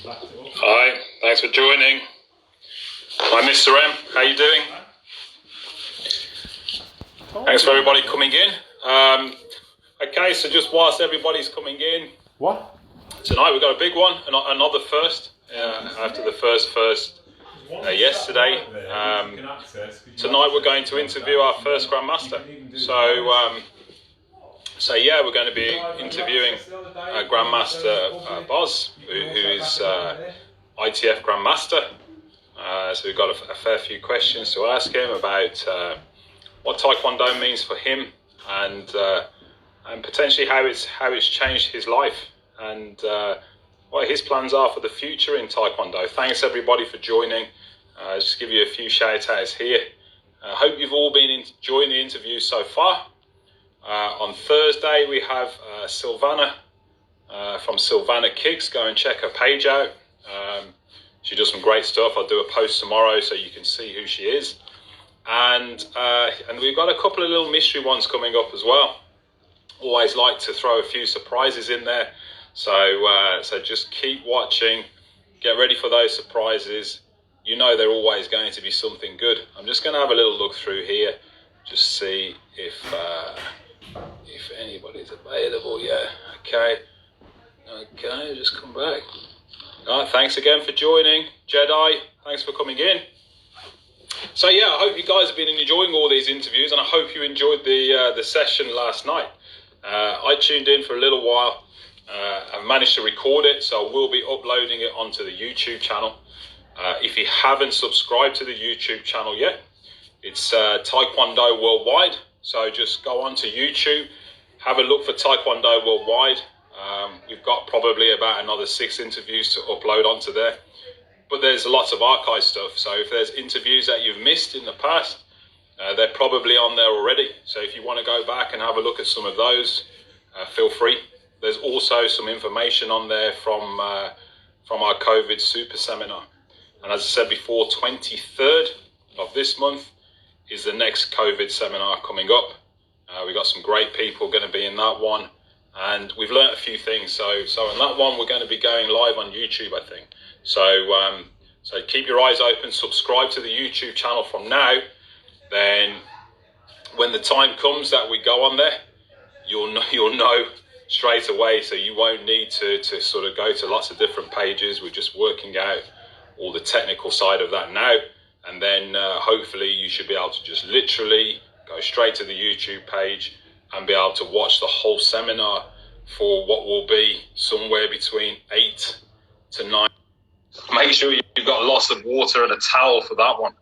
Hi, thanks for joining. Hi, Mr. M. How you doing? Thanks for everybody coming in. Okay, so just whilst everybody's coming in, tonight we've got a big one, another first. After the first yesterday, tonight we're going to interview our first Grandmaster. So yeah, we're going to be interviewing Grandmaster Bos, who is ITF Grandmaster. So we've got a fair few questions to ask him about what Taekwondo means for him, and potentially how it's changed his life, and what his plans are for the future in Taekwondo. Thanks everybody for joining. Just give you a few shout outs here. I hope you've all been enjoying the interview so far. On Thursday we have Silvana from Silvana Kicks. Go and check her page out. She does some great stuff. I'll do a post tomorrow so you can see who she is. And we've got a couple of little mystery ones coming up as well. Always like to throw a few surprises in there. So just keep watching. Get ready for those surprises. You know they're always going to be something good. I'm just going to have a little look through here. Just see if anybody's available. Yeah, okay, just come back. All right, thanks again for joining. Jedi, thanks for coming in. So yeah, I hope you guys have been enjoying all these interviews, and I hope you enjoyed the session last night. I tuned in for a little while. I've managed to record it, so I will be uploading it onto the YouTube channel. If you haven't subscribed to the YouTube channel yet, it's Taekwondo Worldwide. So just go onto YouTube, have a look for Taekwondo Worldwide. We've got probably about another 6 interviews to upload onto there. But there's lots of archive stuff. So if there's interviews that you've missed in the past, they're probably on there already. So if you want to go back and have a look at some of those, feel free. There's also some information on there from our COVID Super Seminar. And as I said before, 23rd of this month is the next COVID seminar coming up. We've got some great people going to be in that one. And we've learnt a few things. So on that one, we're going to be going live on YouTube, I think. So keep your eyes open, subscribe to the YouTube channel from now. Then when the time comes that we go on there, you'll know straight away. So you won't need to sort of go to lots of different pages. We're just working out all the technical side of that now. And then hopefully you should be able to just literally go straight to the YouTube page and be able to watch the whole seminar for what will be somewhere between 8 to 9. Make sure you've got lots of water and a towel for that one.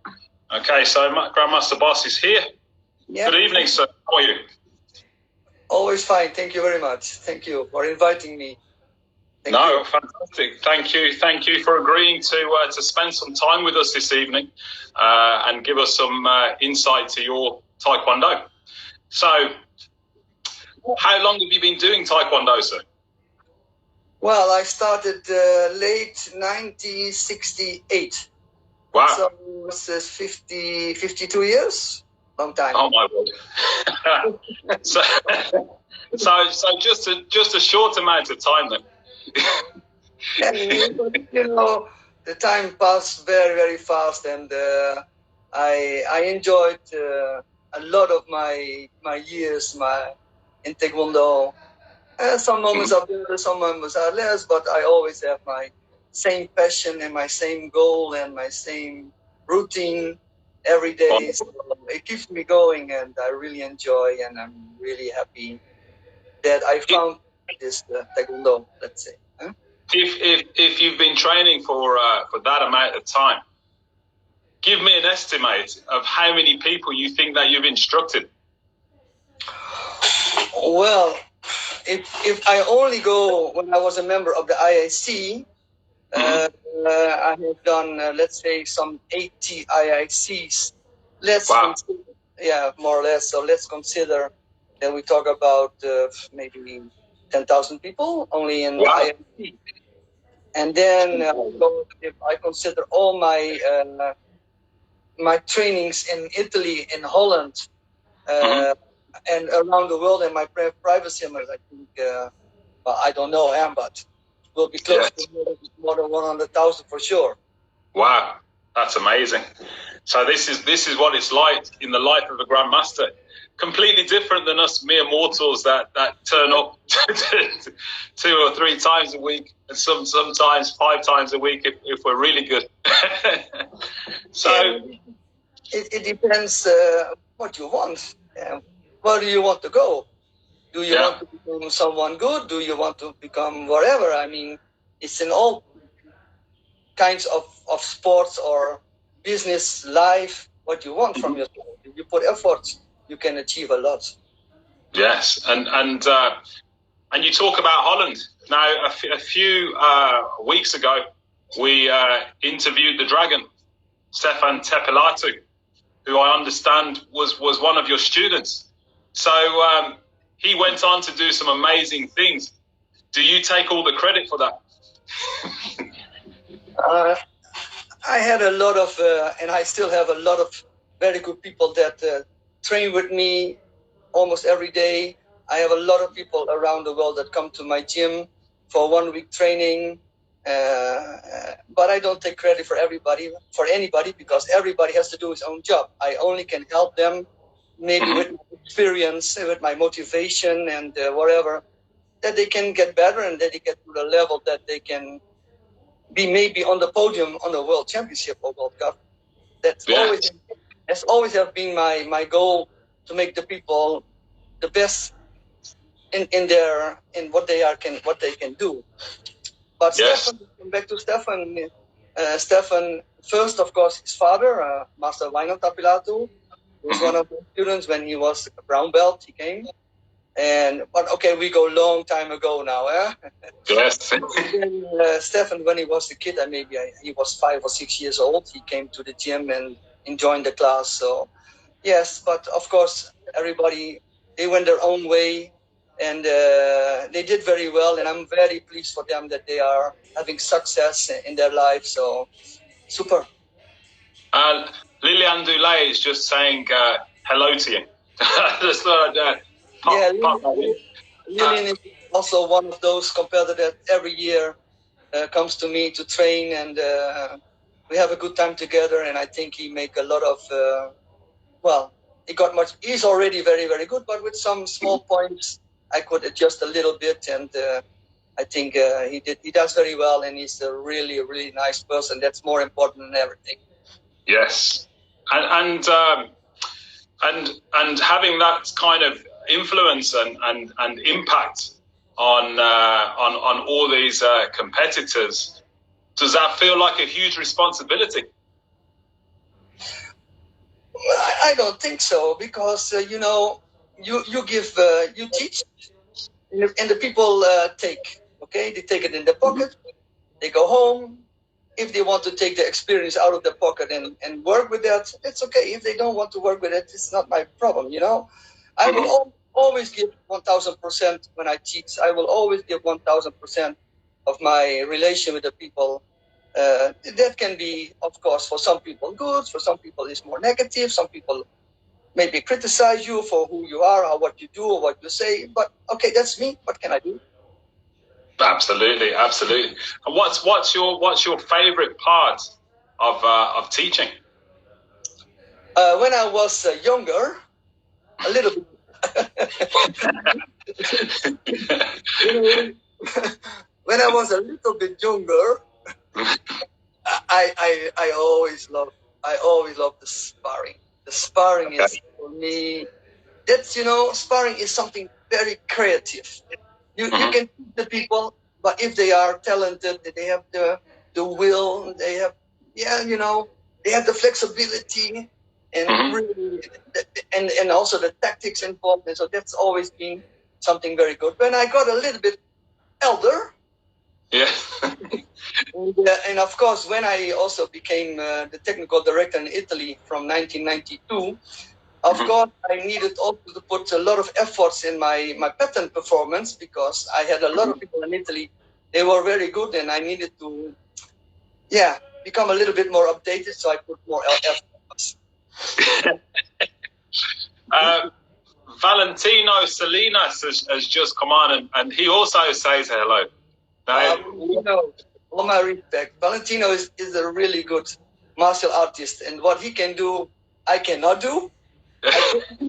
Okay, so Grandmaster Bos is here. Yep. Good evening, sir. How are you? Always fine. Thank you very much. Thank you for inviting me. Thank you. Fantastic. Thank you for agreeing to spend some time with us this evening and give us some insight to your Taekwondo. So, how long have you been doing Taekwondo, sir? Well, I started late 1968. Wow. So it's 52 years. Long time. Oh my word. so just a short amount of time then. You know, the time passed very, very fast, and I enjoyed a lot of my years in Taekwondo. Some moments are better, some moments are less, but I always have my same passion and my same goal and my same routine every day. So it keeps me going, and I really enjoy, and I'm really happy that I found this Taekwondo, let's say. Huh? If you've been training for that amount of time, give me an estimate of how many people you think that you've instructed. Well, if I only go when I was a member of the IIC, I have done, let's say, some 80 IICs. Consider, yeah, more or less. So let's consider that we talk about maybe 10,000 people only in IIC. And then if I consider all my my trainings in Italy, in Holland, and around the world, and my private seminars, I think, well, I don't know him, but will be close to more than 100,000 for sure. Wow, that's amazing. So this is what it's like in the life of a grandmaster. Completely different than us mere mortals that turn up 2 or 3 times a week, and sometimes 5 times a week if we're really good. So it depends what you want. Where do you want to go? Do you want to become someone good? Do you want to become whatever? I mean, it's in all kinds of sports or business life what you want from yourself. If you put efforts, you can achieve a lot. Yes, and you talk about Holland. Now, a few weeks ago, we interviewed the Dragon, Stefan Tepelatu, who I understand was one of your students. So he went on to do some amazing things. Do you take all the credit for that? I had a lot of, and I still have a lot of very good people that train with me almost every day. I have a lot of people around the world that come to my gym for 1 week training. But I don't take credit for anybody, because everybody has to do his own job. I only can help them, maybe with my experience, with my motivation and whatever, that they can get better and that they get to the level that they can be maybe on the podium on the World Championship or World Cup. That's always have been my goal, to make the people the best in what they can do. But Stefan, back to Stefan. Stefan, first, of course, his father, Master Wim Bos, was one of the students when he was a brown belt. He came, but okay, we go long time ago now, eh? Yes. Stefan, when he was a kid, he was 5 or 6 years old. He came to the gym and joined the class. So, yes, but of course, everybody, they went their own way, and they did very well. And I'm very pleased for them that they are having success in their life. So, super. Liliane Dulé is just saying hello to you. Lilian is also one of those competitors that every year comes to me to train, and we have a good time together. And I think he make a lot of he's already very, very good, but with some small points I could adjust a little bit, and I think he does very well, and he's a really, really nice person. That's more important than everything. Yes, and having that kind of influence and impact on all these competitors, does that feel like a huge responsibility? I don't think so, because you teach, and the people take. Okay, they take it in their pocket. They go home. If they want to take the experience out of their pocket and work with that, it's okay. If they don't want to work with it, it's not my problem. I will always give 1,000% when I teach. I will always give 1,000% of my relation with the people. That can be, of course, for some people good, for some people it's more negative. Some people maybe criticize you for who you are, or what you do, or what you say. But okay, that's me. What can I do? Absolutely. And what's your favorite part of teaching? When I was younger, a little bit. When I was a little bit younger, I always loved the sparring. The sparring is, for me, that's sparring is something very creative. You can teach the people, but if they are talented, they have the will, they have they have the flexibility, and really, and also the tactics involved. And so that's always been something very good. When I got a little bit elder, and of course, when I also became the technical director in Italy from 1992, of course, I needed also to put a lot of efforts in my patent performance, because I had a lot of people in Italy. They were very good, and I needed to, become a little bit more updated. So I put more efforts. Valentino Salinas has just come on, and he also says hello. All my respect. Valentino is a really good martial artist, and what he can do, I cannot do. I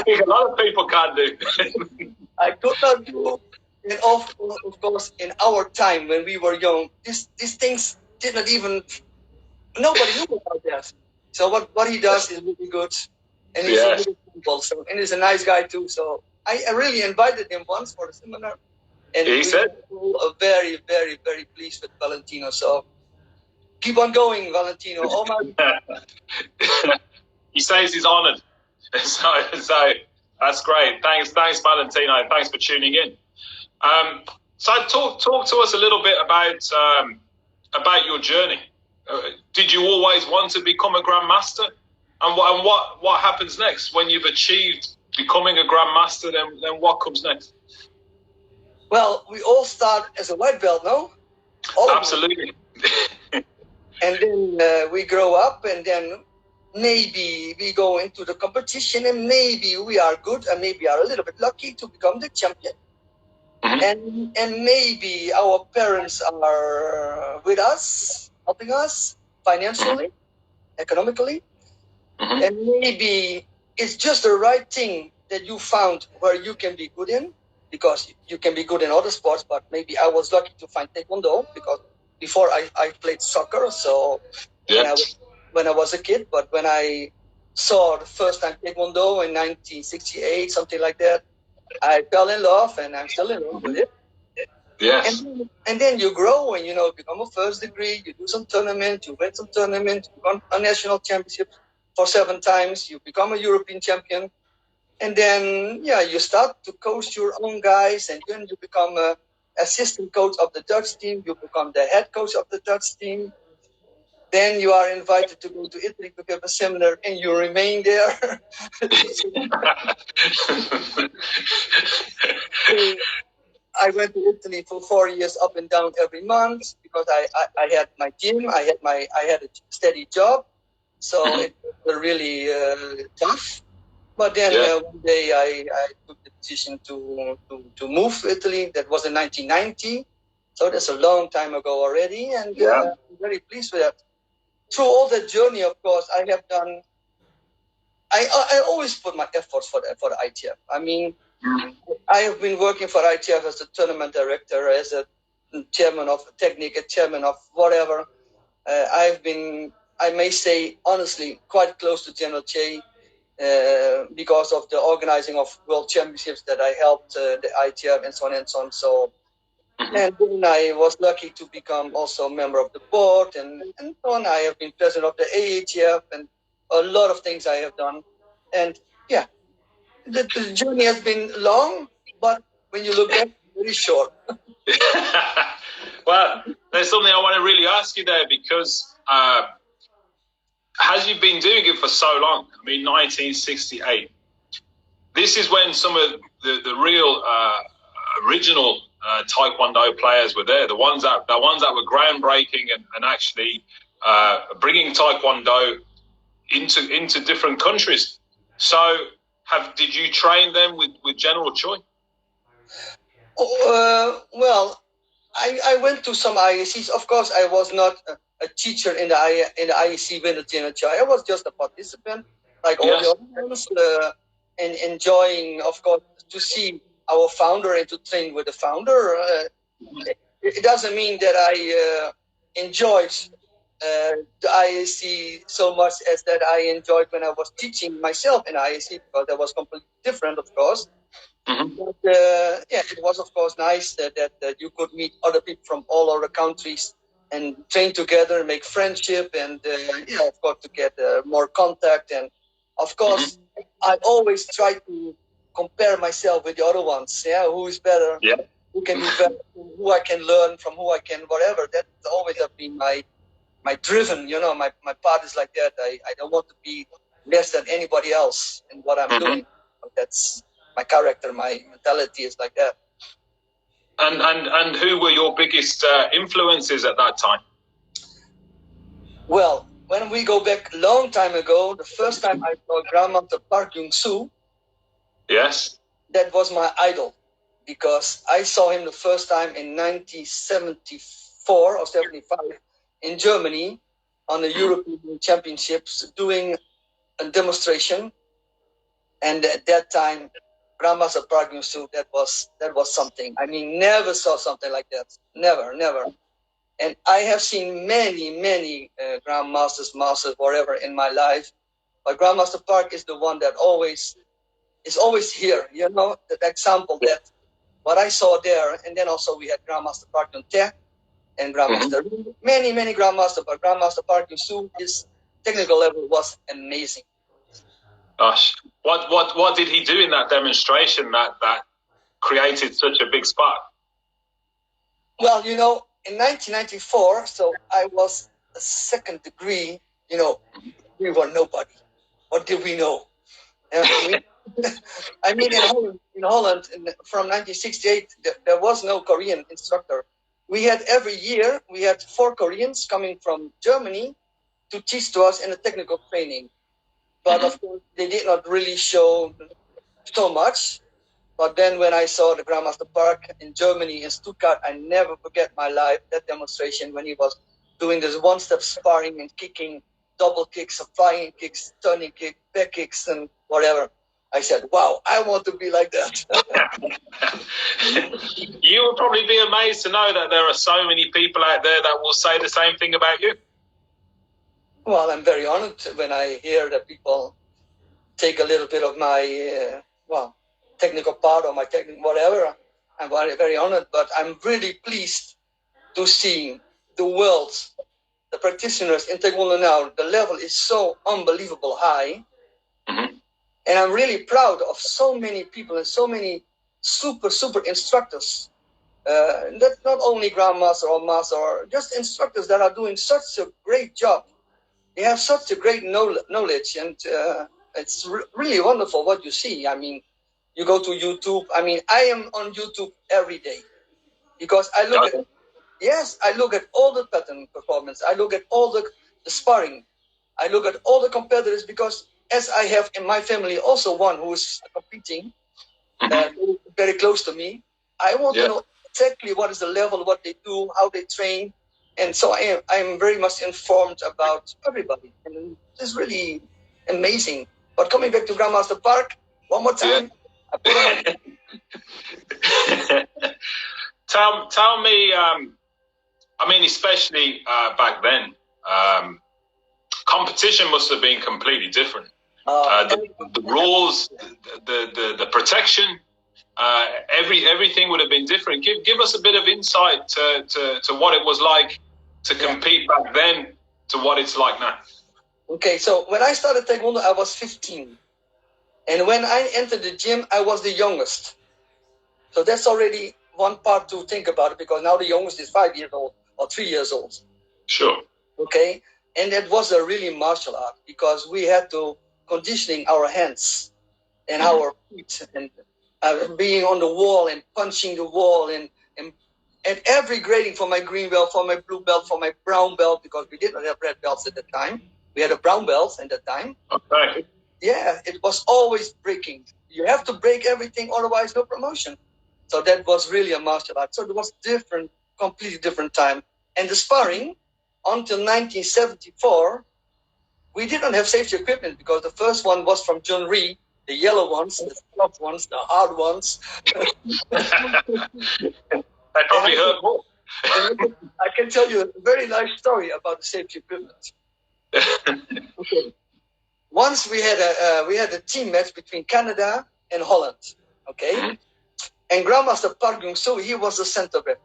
think a lot of people can't do. I could not do. And of course, in our time when we were young, these things did not even, nobody knew about that. So what he does is really good, and he's a really simple. So, and he's a nice guy too. So I really invited him once for a seminar, and He said, we were very, very, very pleased with Valentino. So keep on going, Valentino. Oh my! He says he's honoured. So that's great. Thanks, Valentino. Thanks for tuning in. So talk to us a little bit about your journey. Did you always want to become a grandmaster? And what happens next when you've achieved becoming a grandmaster? Then what comes next? Well, we all start as a white belt, no? Absolutely. And then we grow up, and then maybe we go into the competition, and maybe we are good, and maybe are a little bit lucky to become the champion. Mm-hmm. And maybe our parents are with us, helping us financially, economically. Mm-hmm. And maybe it's just the right thing that you found where you can be good in, because you can be good in other sports, but maybe I was lucky to find Taekwondo, because before I played soccer, so when I was a kid, but when I saw the first time Taekwondo in 1968, something like that, I fell in love, and I'm still in love with it. Yes. And then you grow, and become a first degree, you do some tournament, you win some tournament, you won a national championship for 7 times, you become a European champion. And then, you start to coach your own guys, and then you become an assistant coach of the Dutch team. You become the head coach of the Dutch team. Then you are invited to go to Italy to give a seminar, and you remain there. I went to Italy for 4 years, up and down every month, because I had my gym, I had a steady job, so it was really tough. But then one day I took the decision to move to Italy. That was in 1990, so that's a long time ago already, and I'm very pleased with that. Through all that journey, of course, I have done. I always put my efforts for the ITF. I mean, I have been working for ITF as a tournament director, as a chairman of technique, a chairman of whatever. I've been, I may say honestly, quite close to General Che. Because of the organizing of world championships that I helped the ITF and so on and so on. So, and then I was lucky to become also a member of the board, and so on. I have been president of the AATF, and a lot of things I have done. And the journey has been long, but when you look back, very short. Well, there's something I want to really ask you there, because as you've been doing it for so long, I mean, 1968, this is when some of the real original Taekwondo players were there, the ones that were groundbreaking and actually bringing Taekwondo into different countries. So, did you train them with General Choi? Well, I went to some IACs. Of course, I was not a teacher in the IAC with General Choi. I was just a participant, like all the others, and enjoying, of course, to see our founder and to train with the founder. It doesn't mean that I enjoyed the IAC so much as that I enjoyed when I was teaching myself in IAC, because that was completely different, of course. Mm-hmm. But it was of course nice that you could meet other people from all over the countries and train together and make friendship, and of course to get more contact. And of course, I always try to compare myself with the other ones. Who is better? Who can do better? Who I can learn from? Who I can whatever. That always have been my driven. My part is like that. I don't want to be less than anybody else in what I'm doing. That's my character, my mentality is like that. And who were your biggest influences at that time? Well, when we go back a long time ago, the first time I saw Grandmaster Park Young-soo. Yes. That was my idol. because I saw him the first time in 1974 or 75 in Germany on the European Championships doing a demonstration. And at that time, Grandmaster Park Yun-Soo, that was something. I mean, never saw something like that. Never. And I have seen many Grandmasters, Masters, whatever in my life. But Grandmaster Park is the one that is always here. You know, that example that what I saw there. And then also we had Grandmaster Park Yun-Tae and Grandmaster many Grandmaster, but Grandmaster Park Yun-Soo, his technical level was amazing. Gosh, what did he do in that demonstration that created such a big spark? Well, you know, in 1994, so I was a second degree. You know, we were nobody. What did we know? I mean, in Holland, from 1968, there was no Korean instructor. We had every year, we had 4 Koreans coming from Germany to teach to us in the technical training. But of course, they did not really show so much. But then when I saw the Grandmaster Park in Germany, in Stuttgart, I never forget my life, that demonstration when he was doing this one-step sparring and kicking, double kicks, flying kicks, turning kicks, back kicks, and whatever. I said, wow, I want to be like that. You will probably be amazed to know that there are so many people out there that will say the same thing about you. Well, I'm very honored when I hear that people take a little bit of my, technical part or my technical whatever. I'm very honored, but I'm really pleased to see the world, the practitioners in Taekwondo now. The level is so unbelievable high. And I'm really proud of so many people and so many super instructors. That's not only Grandmaster or Master, or just instructors that are doing such a great job. They have such a great knowledge, and it's really wonderful what you see. I mean, you go to YouTube. I mean, I am on YouTube every day because I look at, I look at all the pattern performance. I look at all the sparring. I look at all the competitors because as I have in my family also one who is competing very close to me, I want to know exactly what is the level, what they do, how they train. And so I am very much informed about everybody. And it's really amazing. But coming back to Grandmaster Park, one more time, I put on my... Tell me, I mean, especially back then, competition must have been completely different. The rules, the protection, everything would have been different. Give us a bit of insight to what it was like to compete back then to what it's like now. Okay, so when I started Taekwondo, I was 15. And when I entered the gym, I was the youngest. So that's already one part to think about, because now the youngest is 5 years old or 3 years old. Sure. Okay, and that was a really martial art because we had to conditioning our hands and our feet and being on the wall and punching the wall and every grading for my green belt, for my blue belt, for my brown belt, because we did not have red belts at the time. We had a brown belt at that time. Okay. It was always breaking. You have to break everything, otherwise no promotion. So that was really a martial art. So it was different, completely different time. And the sparring, until 1974, we didn't have safety equipment because the first one was from John Ree, the yellow ones, the tough ones, the hard ones. They probably hurt more. I can tell you a very nice story about the safety equipment. Okay. Once we had a team match between Canada and Holland. Okay, and Grandmaster Park Yun-Soo, he was the center back.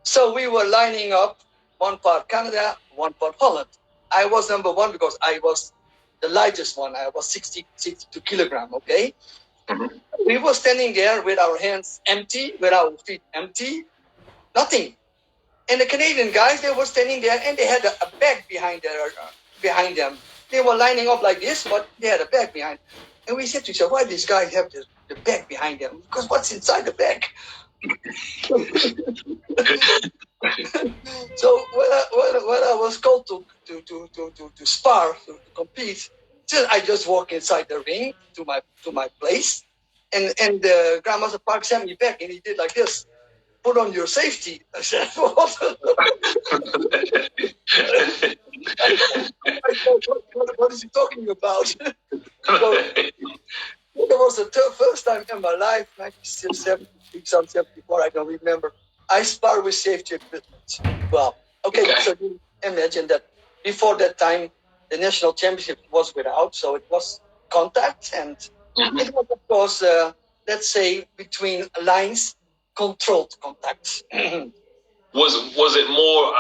So we were lining up, one part Canada, one part Holland. I was number one because I was the lightest one. I was 62 kilograms. Okay. We were standing there with our hands empty, with our feet empty, nothing. And the Canadian guys, they were standing there and they had a bag behind them. They were lining up like this, but they had a bag behind. And we said to each other, why these guys have the bag behind them? Because what's inside the bag? So when I was called to spar, to compete, I just walk inside the ring to my place. And Grandmaster Park sent me back, and he did like this. Put on your safety. I said, what? What is he talking about? So it was the first time in my life, 1974, I don't remember. I sparred with safety equipment. Well, okay, so you imagine that before that time, the national championship was without, so it was contact, and it was, of course, let's say, between lines, controlled contact. Was it more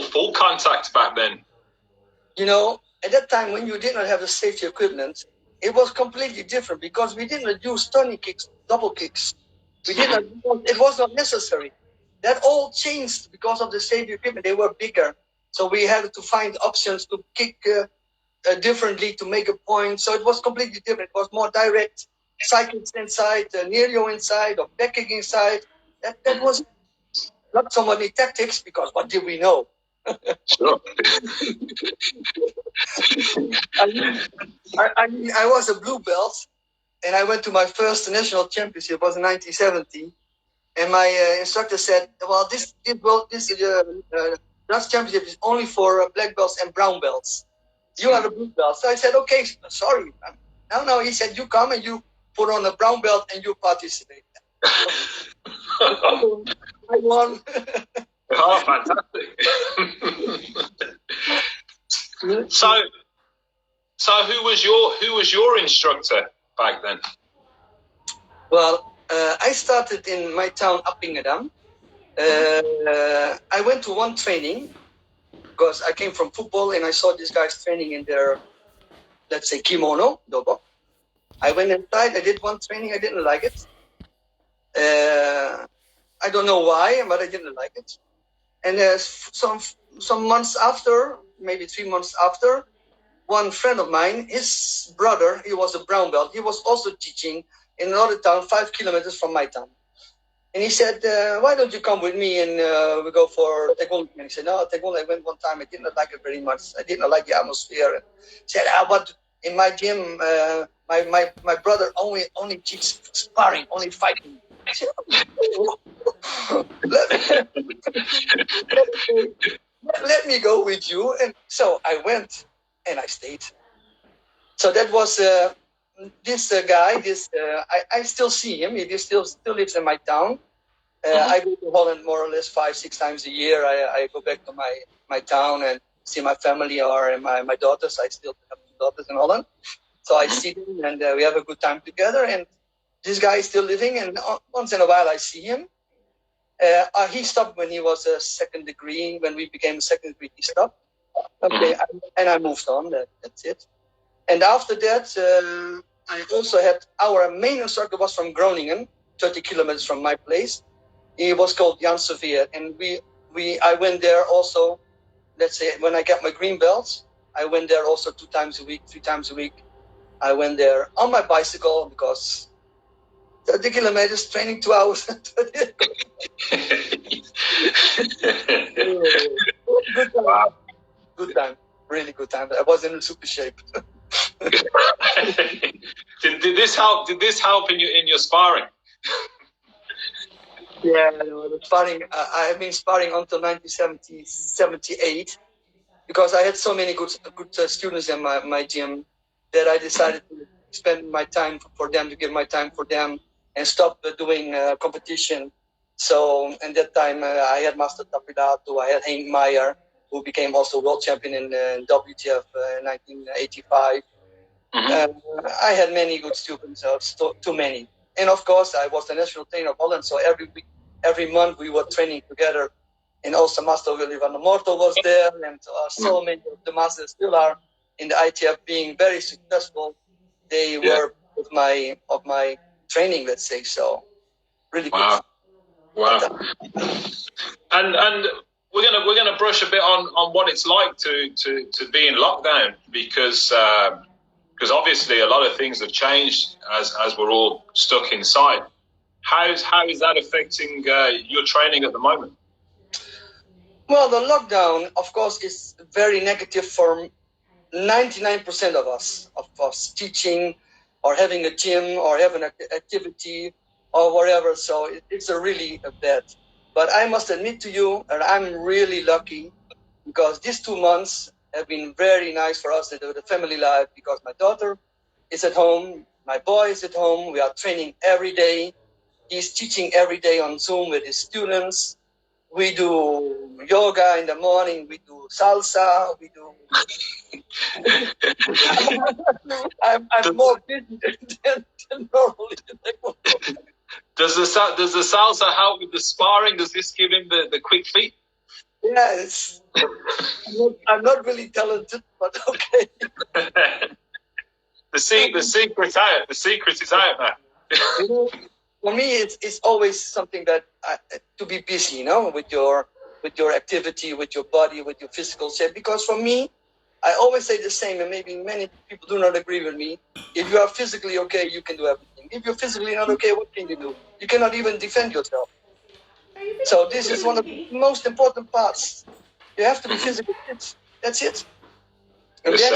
full contact back then? You know, at that time when you did not have the safety equipment, it was completely different because we didn't use turning kicks, double kicks. We did not. It was not necessary. That all changed because of the safety equipment. They were bigger, so we had to find options to kick differently to make a point. So it was completely different. It was more direct, side kicks inside, near inside, or back kick inside. That was not so many tactics because what did we know? Sure. I was a blue belt, and I went to my first national championship. It was in 1970, and my instructor said, "Well, this Dutch championship is only for black belts and brown belts. You are a blue belt." So I said, "Okay, sorry." No. He said, "You come and you put on a brown belt and you participate." I won. Oh, fantastic! So who was your instructor back then? Well, I started in my town, Appingedam. I went to one training because I came from football and I saw these guys training in their, let's say, kimono, dobo. I went inside, I did one training, I didn't like it. I don't know why, but I didn't like it. And some months after, maybe 3 months after, one friend of mine, his brother, he was a brown belt. He was also teaching in another town, 5 kilometers from my town. And he said, "Why don't you come with me and we go for taekwondo?" And he said, "No, taekwondo, I went one time. I did not like it very much. I did not like the atmosphere." And he said, "But in my gym, my brother only teaches sparring, only fighting." I said, let me go with you. And so I went and I stayed. So that was this guy. I still see him. He still lives in my town. I go to Holland more or less 5-6 times a year. I go back to my town and see my family or my daughters. I still have 2 daughters in Holland. So I see them and we have a good time together. And this guy is still living, and once in a while I see him. He stopped when he was a second degree. When we became a second degree, he stopped. Okay, and I moved on. That's it. And after that, I also had our main instructor was from Groningen, 30 kilometers from my place. He was called Jan Sevier, and I went there also. Let's say when I got my green belts, I went there also 2 times a week, 3 times a week. I went there on my bicycle because 30 kilometers, training 2 hours. Good time. Wow. Good time. Really good time. I was in super shape. Did this help? Did this help in your sparring? Yeah, the sparring. I've been sparring until 1978 because I had so many good students in my gym that I decided to spend my time for them, to give my time for them, and stop doing competition. So in that time, I had Master Tapidato, I had Henk Meyer, who became also world champion in WTF in 1985. I had many good students, too many. And of course, I was the national trainer of Holland, so every week, every month we were training together. And also Master Willy van der Mortel was there, and so many of the masters still are in the ITF being very successful. They were of my training, let's say. So really good. Wow. And we're gonna brush a bit on what it's like to be in lockdown because obviously a lot of things have changed as we're all stuck inside. How is that affecting your training at the moment? Well, the lockdown, of course, is very negative for 99% of us teaching. or having a gym or having an activity or whatever. So it's a really a bad. But I must admit to you, and I'm really lucky because these 2 months have been very nice for us, the family life, because my daughter is at home, my boy is at home, we are training every day. He's teaching every day on Zoom with his students. We do yoga in the morning, we do salsa, we do... I'm more busy than normally. Does the salsa help with the sparring? Does this give him the quick feet? Yes. I'm not really talented, but okay. The secret's out. The secret is out now. You know, for me, it's always something that to be busy, you know, with your activity, with your body, with your physical shape. Because for me, I always say the same, and maybe many people do not agree with me. If you are physically okay, you can do everything. If you're physically not okay, what can you do? You cannot even defend yourself. So this is one of the most important parts. You have to be physically fit. That's it. And then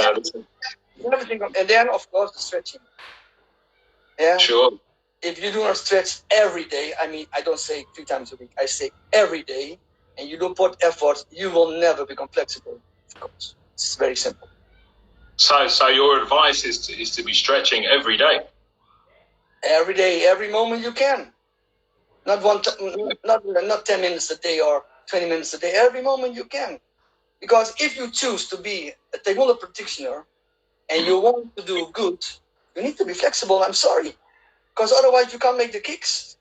everything, and then of course the stretching. Yeah. Sure. If you do not stretch every day, I mean, I don't say 3 times a week, I say every day, and you don't put effort, you will never become flexible, of course. It's very simple. So your advice is to be stretching every day? Every day, every moment you can. Not 10 minutes a day or 20 minutes a day, every moment you can. Because if you choose to be a Taekwondo practitioner and you want to do good, you need to be flexible, I'm sorry. Because otherwise you can't make the kicks.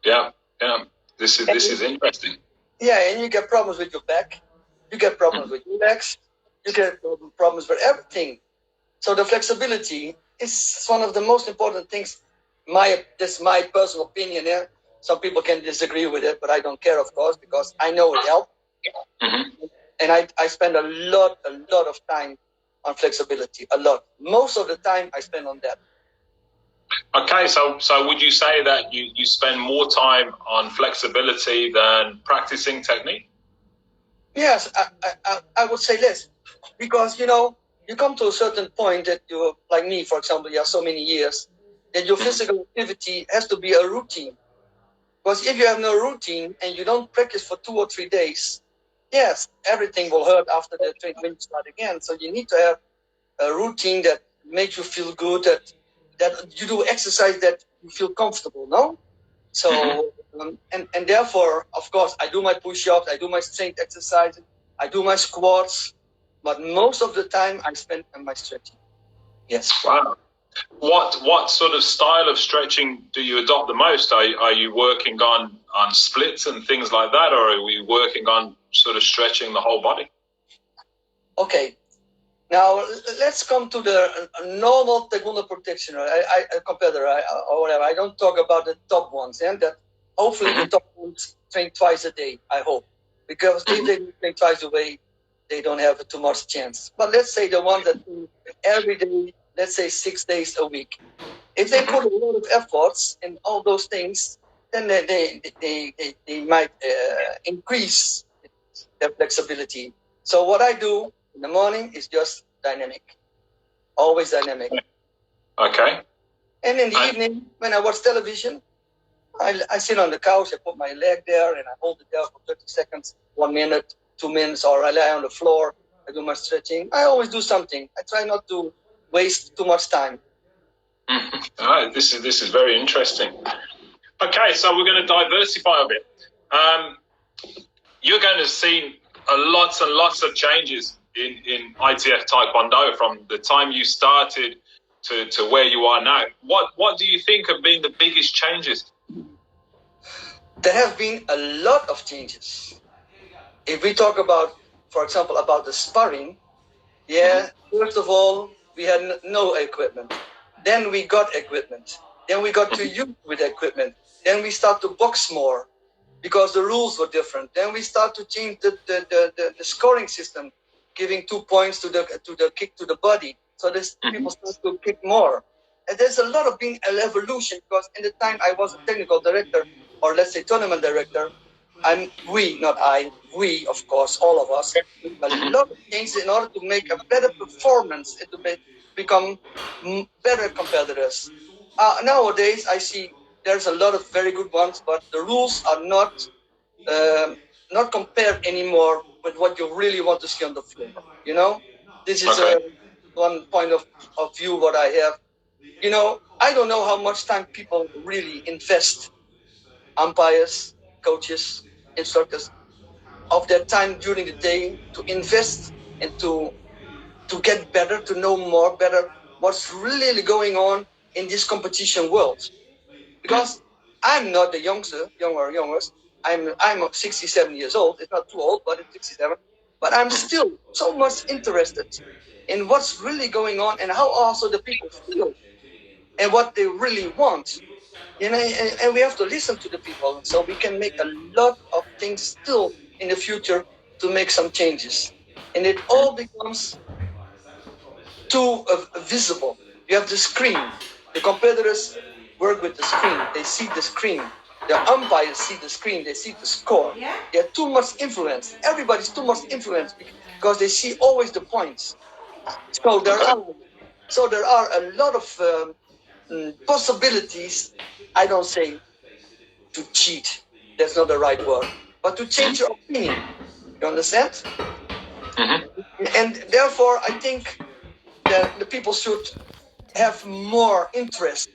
Yeah. This is interesting. Yeah, and you get problems with your back, you get problems with your legs, you get problems with everything. So the flexibility is one of the most important things. That's my personal opinion. Yeah, some people can disagree with it, but I don't care, of course, because I know it helps. Mm-hmm. And I spend a lot of time on flexibility. A lot. Most of the time I spend on that. Okay, so would you say that you spend more time on flexibility than practicing technique? Yes, I would say less. Because, you know, you come to a certain point that you, like me, for example, you have so many years, that your physical activity has to be a routine. Because if you have no routine and you don't practice for 2 or 3 days, yes, everything will hurt after the training when you start again. So you need to have a routine that makes you feel good, that you do exercise that you feel comfortable, no? So, and therefore, of course, I do my push-ups, I do my strength exercises, I do my squats, but most of the time I spend on my stretching. Yes. Wow. What sort of style of stretching do you adopt the most? Are you working on splits and things like that, or are we working on sort of stretching the whole body? Okay. Now let's come to the normal Taekwondo practitioner, a competitor, or whatever. I don't talk about the top ones, and that hopefully the top ones train twice a day. I hope, because if they train twice a day, they don't have too much chance. But let's say the ones that do every day, let's say 6 days a week, if they put a lot of efforts in all those things, then they might increase their flexibility. So what I do in the morning is just dynamic, always dynamic. Okay. And in the evening, when I watch television, I sit on the couch, I put my leg there, and I hold it there for 30 seconds, 1 minute, 2 minutes, or I lie on the floor, I do my stretching. I always do something. I try not to waste too much time. Mm-hmm. All right, this is very interesting. Okay, so we're going to diversify a bit. You're going to see lots and lots of changes in ITF Taekwondo from the time you started to where you are now. What do you think have been the biggest changes? There have been a lot of changes. If we talk about, for example, about the sparring, first of all, we had no equipment. Then we got equipment. Then we got to use with equipment. Then we start to box more because the rules were different. Then we start to change the scoring system, giving 2 points to the kick to the body. So people start to kick more. And there's a lot of being an evolution, because in the time I was a technical director, or let's say tournament director, we, of course, all of us, a lot of things in order to make a better performance and to become better competitors. Nowadays, I see there's a lot of very good ones, but the rules are not compared anymore with what you really want to see on the floor. You know, this is one point of view what I have. You know, I don't know how much time people really invest, umpires, coaches, instructors, of their time during the day to invest and to get better, to know more better what's really going on in this competition world. Because I'm not the youngest. I'm 67 years old. It's not too old, but it's 67. But I'm still so much interested in what's really going on and how also the people feel and what they really want. You know, and we have to listen to the people so we can make a lot of things still in the future to make some changes. And it all becomes too visible. You have the screen. The competitors work with the screen. They see the screen. The umpires see the screen. They see the score. They have too much influence. Everybody's too much influence because they see always the points. So there are a lot of possibilities. I don't say to cheat. That's not the right word. But to change your opinion. You understand? And therefore, I think that the people should have more interest